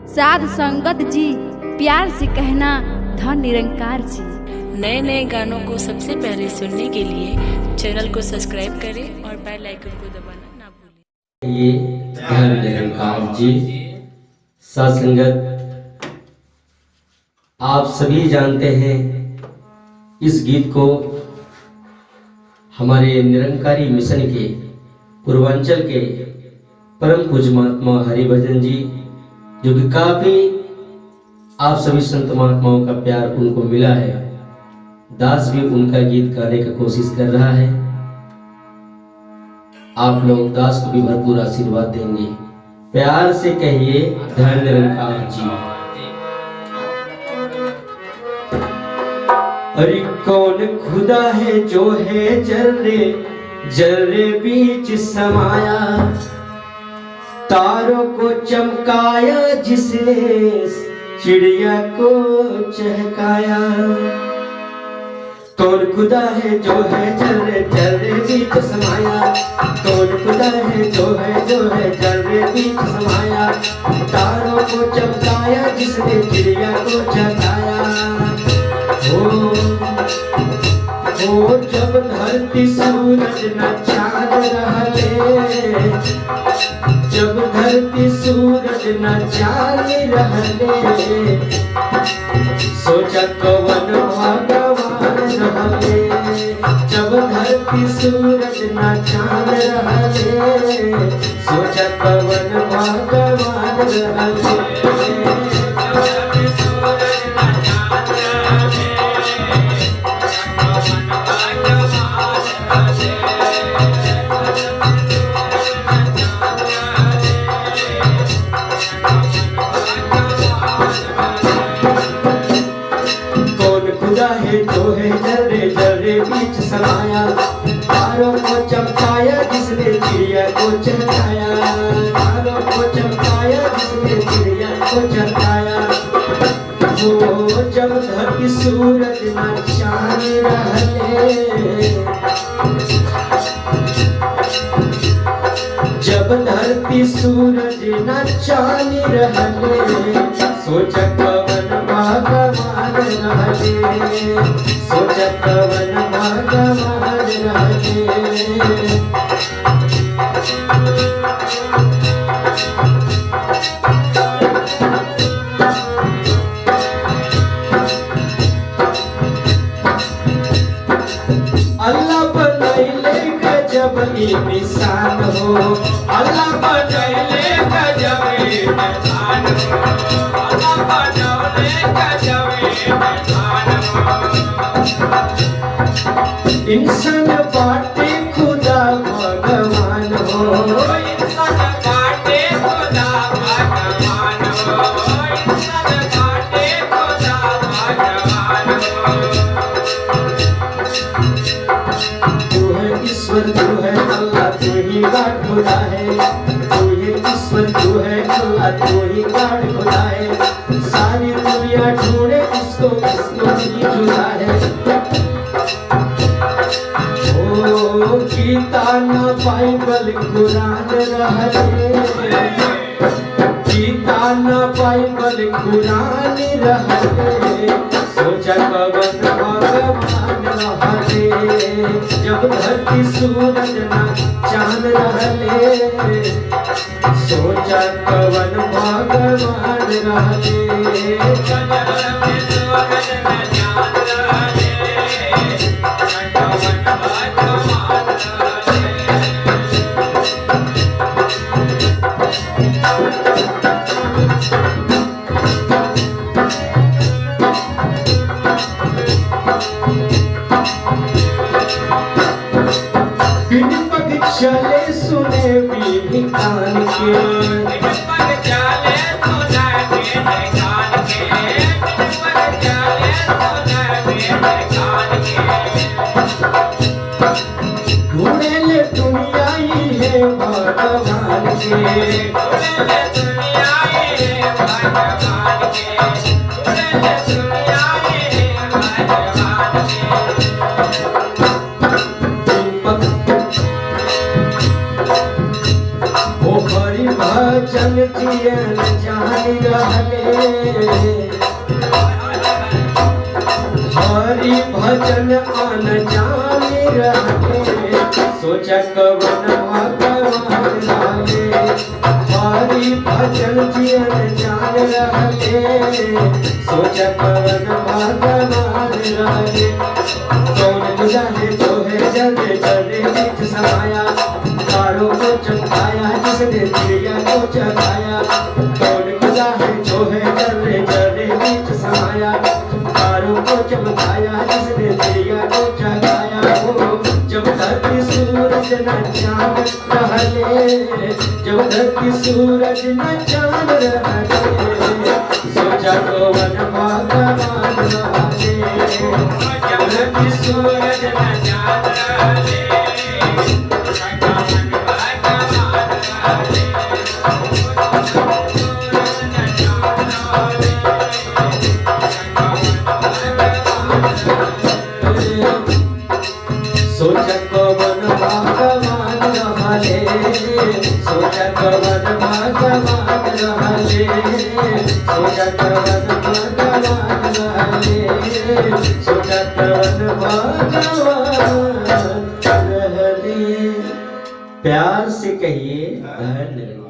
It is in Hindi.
साध संगत जी, प्यार से कहना धन निरंकार जी। नए नए गानों को सबसे पहले सुनने के लिए चैनल को सब्सक्राइब करें और बेल आइकन को दबाना ना भूलें। ये धन निरंकार जी। साध संगत, आप सभी जानते हैं इस गीत को हमारे निरंकारी मिशन के पूर्वांचल के परम पूज्य महात्मा हरिभजन जी, जो कि काफी आप सभी संत महात्माओं का प्यार उनको मिला है। दास भी उनका गीत गाने का कोशिश कर रहा है। आप लोग दास को भी भरपूर आशीर्वाद देंगे। प्यार से कहिए धन निरंकार जी। अरे कौन खुदा है जो है जर्रे जर्रे बीच समाया, तारों को चमकाया जिसने चिड़िया को चहकाया। कौन खुदा है जो है जर्रे जर्रे बीच समाया, कौन खुदा है जो है जर्रे बीच समाया, तारों को चमकाया जिसने चिड़िया को चहकाया। ओ जब धरती सूरज न चांद रहले, जब धरती सूरज न चांद रहले, सोचा कवन भगवान रहले। जब धरती सूरज न चांद रहले, सोचा कवन भगवान रहले। जो है जर्रे जर्रे बीच समाया, तारों को चमकाया जिसने चिड़िया को चहकाया, तारों को चमकाया जिसने चिड़िया को चहकाया। वो जब धरती सूरज न चांद रहले, जब धरती सूरज न चांद रहले, सोचा कवन भगवान रहले, सोचा कवन भगवान रहले। अल्लाह बनैले गजब इंसान हो, अल्लाह बनैले गजब इंसान हो, अल्लाह बनैले गजब इंसान हो। इंसान बाटे खुदा भगवान हो, इंसान बाटे खुदा भगवान हो, इंसान बाटे खुदा भगवान हो। तू है ईश्वर, तू है अल्लाह, तू ही गाड खुदा है। तू है ईश्वर, तू है अल्लाह, तू ही गाड खुदा है। सारी दुनिया ढूंढे इसको, इसको ही जुदा है। ओ गीता न बाइबल कुरान रहले, गीता न बाइबल कुरान रहले, सोचा कवन भगवान रहले। जब धरती सूरज न चांद रहले, सोचा कवन भगवान रहले। चले सुने भी कान के, पग चले सुने भी कान के, पग चले सुने भी कान के। ढूंढे ले दुनिया ही है भगवान के, ढूंढे ले दुनिया ही है भगवान जान रहले हरि भजन आन जान रहले सोचा कवन भगवान लागे हरि भजन जियन जान रहले सोचा कवन भगवान लागे कौन गुजारे जो है जले जले बीच समाया तारों को चमकाया जिसने चिड़िया को चढ़ाया कौन गुजारे जो है जले जले बीच समाया तारों को चमकाया जिसने चिड़िया को चढ़ाया हो जब धरती सूरज न चांद रहले जब धरती सूरज न चांद रहले सोचा कवन भगवान लागे जब धरती सूरज न चांद रहले सोचा कवन भगवान रहले सोचा कवन भगवान रहले सोचा कवन भगवान रहले सोचा कवन भगवान रहले प्यार से कहिए धन्यवाद।